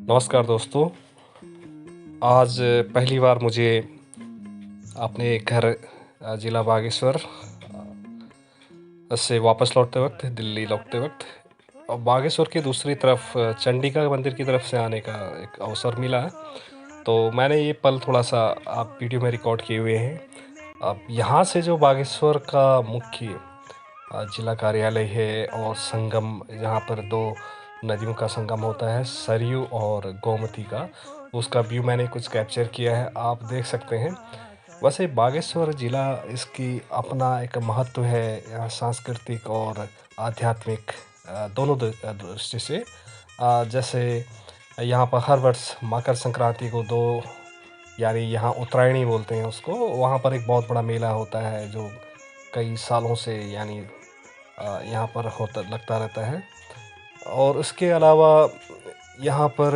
नमस्कार दोस्तों। आज पहली बार मुझे अपने घर ज़िला बागेश्वर से वापस लौटते वक्त, दिल्ली लौटते वक्त और बागेश्वर की दूसरी तरफ चंडिका मंदिर की तरफ से आने का एक अवसर मिला। तो मैंने ये पल थोड़ा-सा आप वीडियो में रिकॉर्ड किए हुए हैं। अब यहाँ से जो बागेश्वर का मुख्य जिला कार्यालय है और संगम, जहाँ पर 2 नदियों का संगम होता है, सरयू और गोमती का, उसका व्यू मैंने कुछ कैप्चर किया है, आप देख सकते हैं। वैसे बागेश्वर ज़िला, इसकी अपना एक महत्व है यहाँ सांस्कृतिक और आध्यात्मिक दोनों दृष्टि से। जैसे यहाँ पर हर वर्ष मकर संक्रांति को 2, यानी यहाँ उत्तरायणी बोलते हैं उसको, वहाँ पर एक बहुत बड़ा मेला होता है जो कई सालों से यानी यहाँ पर होता लगता रहता है। और उसके अलावा यहाँ पर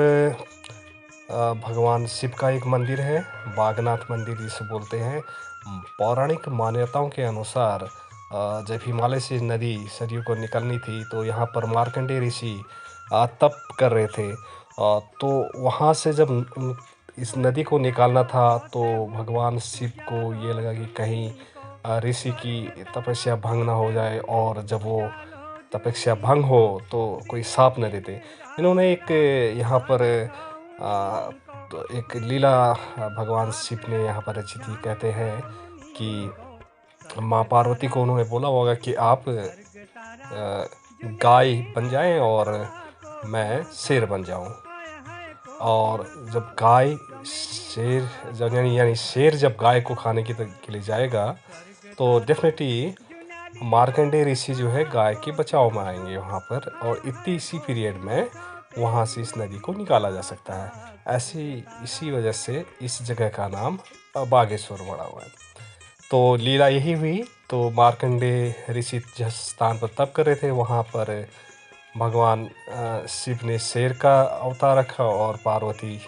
भगवान शिव का एक मंदिर है, बागनाथ मंदिर जिसे बोलते हैं। पौराणिक मान्यताओं के अनुसार जब हिमालय से नदी सरयू को निकलनी थी तो यहाँ पर मार्कंडेय ऋषि तप कर रहे थे। तो वहाँ से जब इस नदी को निकालना था तो भगवान शिव को ये लगा कि कहीं ऋषि की तपस्या भंग ना हो जाए, और जब वो तपस्या भंग हो तो कोई शाप न देते। इन्होंने एक यहाँ पर आ, तो एक लीला भगवान शिव ने यहाँ पर रची थी। कहते हैं कि माँ पार्वती को उन्होंने बोला होगा कि आप गाय बन जाएं और मैं शेर बन जाऊं। और जब गाय शेर जब यानी शेर जब गाय को खाने के लिए जाएगा तो डेफिनेटली मार्कंडेय ऋषि जो है गाय के बचाव में आएंगे वहाँ पर, और इसी पीरियड में वहाँ से इस नदी को निकाला जा सकता है। ऐसी इसी वजह से इस जगह का नाम बागेश्वर पड़ा हुआ है। तो लीला यही हुई। तो मार्कंडेय ऋषि जिस स्थान पर तप कर रहे थे वहाँ पर भगवान शिव ने शेर का अवतार रखा और पार्वती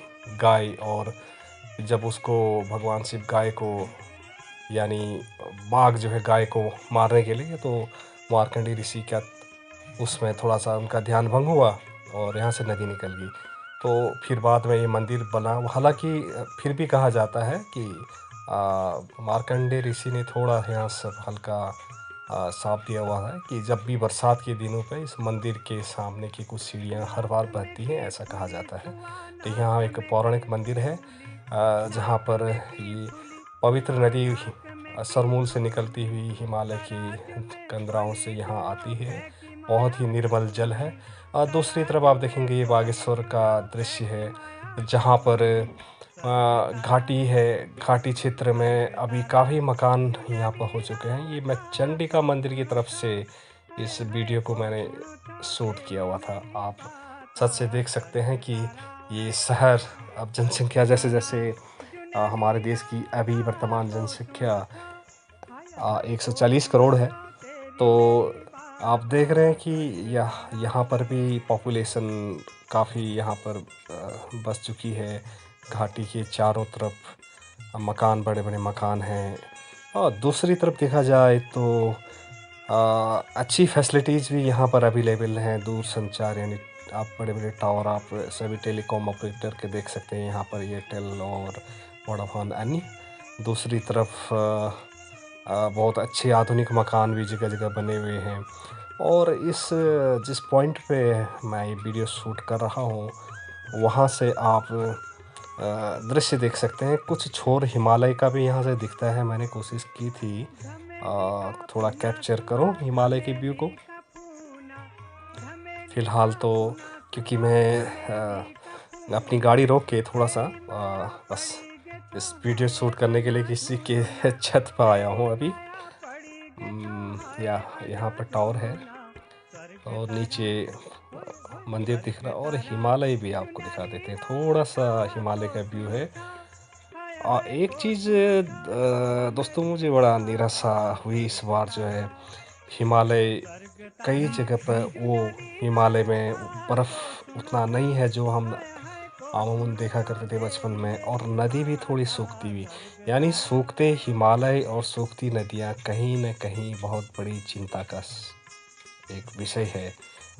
गाय। और जब उसको भगवान शिव गाय को, यानी बाघ जो है गाय को मारने के लिए, तो मार्कंडेय ऋषि का उसमें थोड़ा-सा उनका ध्यान भंग हुआ और यहाँ से नदी निकल गई। तो फिर बाद में ये मंदिर बना। हालाँकि फिर भी कहा जाता है कि मार्कंडेय ऋषि ने थोड़ा यहाँ से हल्का श्राप दिया हुआ है कि जब भी बरसात के दिनों पे इस मंदिर के सामने की कुछ सीढ़ियाँ हर बार बहती हैं, ऐसा कहा जाता है। तो यहाँ एक पौराणिक मंदिर है जहाँ पर ये पवित्र नदी सरमूल से निकलती हुई हिमालय की कंदराओं से यहाँ आती है। बहुत ही निर्मल जल है। और दूसरी तरफ आप देखेंगे ये बागेश्वर का दृश्य है जहाँ पर घाटी है। घाटी क्षेत्र में अभी काफ़ी मकान यहाँ पर हो चुके हैं। ये मैं चंडिका मंदिर की तरफ से इस वीडियो को मैंने शूट किया हुआ था। आप सच से देख सकते हैं कि ये शहर, अब जनसंख्या जैसे-जैसे हमारे देश की अभी वर्तमान जनसंख्या 140 करोड़ है। तो आप देख रहे हैं कि यहाँ पर भी पॉपुलेशन काफ़ी यहाँ पर बस चुकी है। घाटी के चारों तरफ मकान, बड़े-बड़े मकान हैं। और दूसरी तरफ देखा जाए तो अच्छी फैसिलिटीज़ भी यहाँ पर अवेलेबल हैं। दूरसंचार, यानी आप बड़े-बड़े टावर आप सभी टेलीकॉम ऑपरेटर के देख सकते हैं यहाँ पर, एयरटेल और वोडाफोन अन्य। दूसरी तरफ बहुत अच्छे आधुनिक मकान भी जगह-जगह बने हुए हैं। और इस जिस पॉइंट पे मैं ये वीडियो शूट कर रहा हूँ, वहाँ से आप दृश्य देख सकते हैं। कुछ छोर हिमालय का भी यहाँ से दिखता है। मैंने कोशिश की थी थोड़ा कैप्चर करूँ हिमालय के व्यू को। फ़िलहाल तो क्योंकि मैं अपनी गाड़ी रोक के थोड़ा-सा बस इस वीडियो शूट करने के लिए किसी के छत पर आया हूँ अभी। यहाँ पर टावर है और नीचे मंदिर दिख रहा है, और हिमालय भी आपको दिखा देते हैं। थोड़ा-सा हिमालय का व्यू है। एक चीज़ दोस्तों, मुझे बड़ा निराशा हुई इस बार जो है। हिमालय कई जगह पर वो हिमालय में बर्फ़ उतना नहीं है जो हम अमूमन देखा करते थे बचपन में, और नदी भी थोड़ी सूखती हुई। यानी सूखते हिमालय और सूखती नदियाँ कहीं न कहीं बहुत बड़ी चिंता का एक विषय है।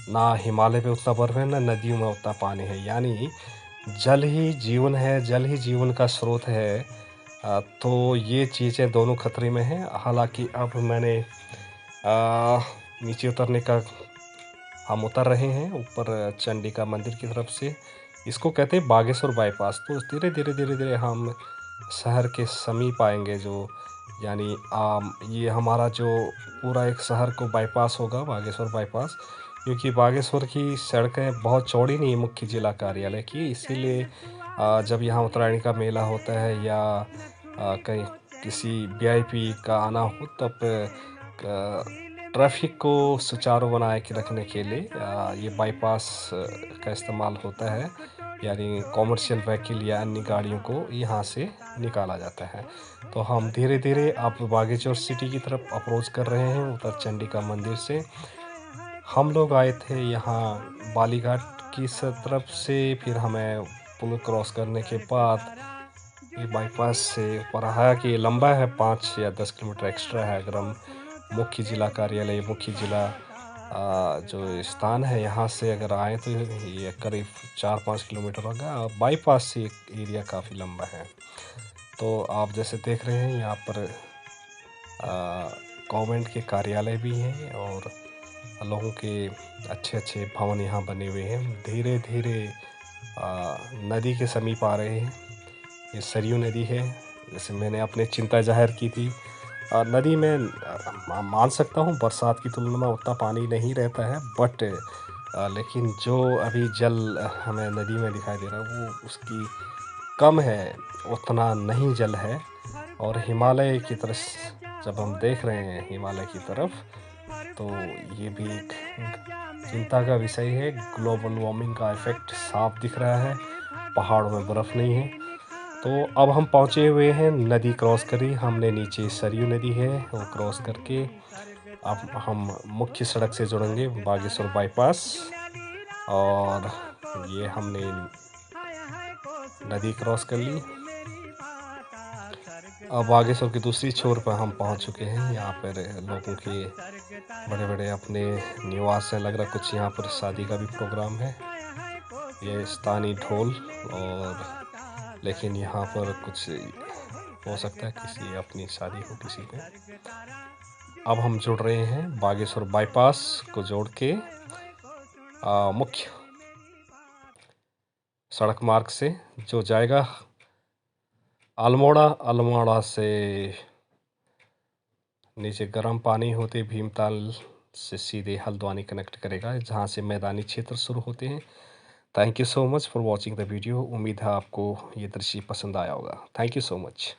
ना हिमालय पे उतना बर्फ़ है, ना नदियों में उतना पानी है। यानी जल ही जीवन है, जल ही जीवन का स्रोत है। तो ये चीज़ें दोनों खतरे में हैं। हालाँकि अब मैंने नीचे उतरने का हम उतर रहे हैं ऊपर चंडिका मंदिर की तरफ से। इसको कहते हैं बागेश्वर बाईपास। तो धीरे-धीरे हम शहर के समीप आएँगे, जो यानी ये हमारा जो पूरा एक शहर को बाईपास होगा, बागेश्वर बाईपास। क्योंकि बागेश्वर की सड़कें बहुत चौड़ी नहीं है मुख्य जिला कार्यालय की, इसीलिए जब यहाँ उत्तरायणी का मेला होता है या कहीं किसी वीआईपी का आना हो, तब ट्रैफिक को सुचारू बनाए के रखने के लिए ये बाईपास का इस्तेमाल होता है। यानी कॉमर्शियल व्हीकल या अन्य गाड़ियों को यहाँ से निकाला जाता है। तो हम धीरे-धीरे अब बागेश्वर सिटी की तरफ अप्रोच कर रहे हैं उधर चंडिका मंदिर से। हम लोग आए थे यहाँ बालीघाट की तरफ से, फिर हमें पुल क्रॉस करने के बाद ये बाईपास से ऊपर आया कि लंबा है, 5 या 10 किलोमीटर एक्स्ट्रा है। अगर हम मुख्य जिला कार्यालय, मुख्य जिला जो स्थान है यहाँ से अगर आए तो ये करीब 4-5 किलोमीटर होगा। बाईपास से एरिया काफ़ी लंबा है। तो आप जैसे देख रहे हैं यहाँ पर गवर्नमेंट के कार्यालय भी हैं और लोगों के अच्छे-अच्छे भवन यहाँ बने हुए हैं। धीरे-धीरे नदी के समीप आ रहे हैं। ये सरयू नदी है। जैसे मैंने अपनी चिंता ज़ाहिर की थी, नदी में मान सकता हूँ बरसात की तुलना में उतना पानी नहीं रहता है, बट लेकिन जो अभी जल हमें नदी में दिखाई दे रहा है वो उसकी कम है, उतना नहीं जल है। और हिमालय की तरफ जब हम देख रहे हैं हिमालय की तरफ, तो ये भी एक चिंता का विषय है। ग्लोबल वार्मिंग का इफ़ेक्ट साफ दिख रहा है, पहाड़ों में बर्फ़ नहीं है। तो अब हम पहुँचे हुए हैं, नदी क्रॉस करी हमने, नीचे सरयू नदी है, वो क्रॉस करके अब हम मुख्य सड़क से जुड़ेंगे बागेश्वर बाईपास। और ये हमने नदी क्रॉस कर ली। अब बागेश्वर की दूसरी छोर पर हम पहुंच चुके हैं। यहाँ पर लोगों के बड़े-बड़े अपने निवास हैं, लग रहा कुछ यहाँ पर शादी का भी प्रोग्राम है। ये स्थानीय ढोल, और लेकिन यहाँ पर कुछ हो सकता है किसी अपनी शादी हो किसी में। अब हम जुड़ रहे हैं बागेश्वर बाईपास को जोड़ के मुख्य सड़क मार्ग से, जो जाएगा अल्मोड़ा। अल्मोड़ा से नीचे गर्म पानी होते भीमताल से सीधे हल्द्वानी कनेक्ट करेगा, जहाँ से मैदानी क्षेत्र शुरू होते हैं। Thank you so much for watching the video. उम्मीद है आपको ये दृश्य पसंद आया होगा। Thank you so much.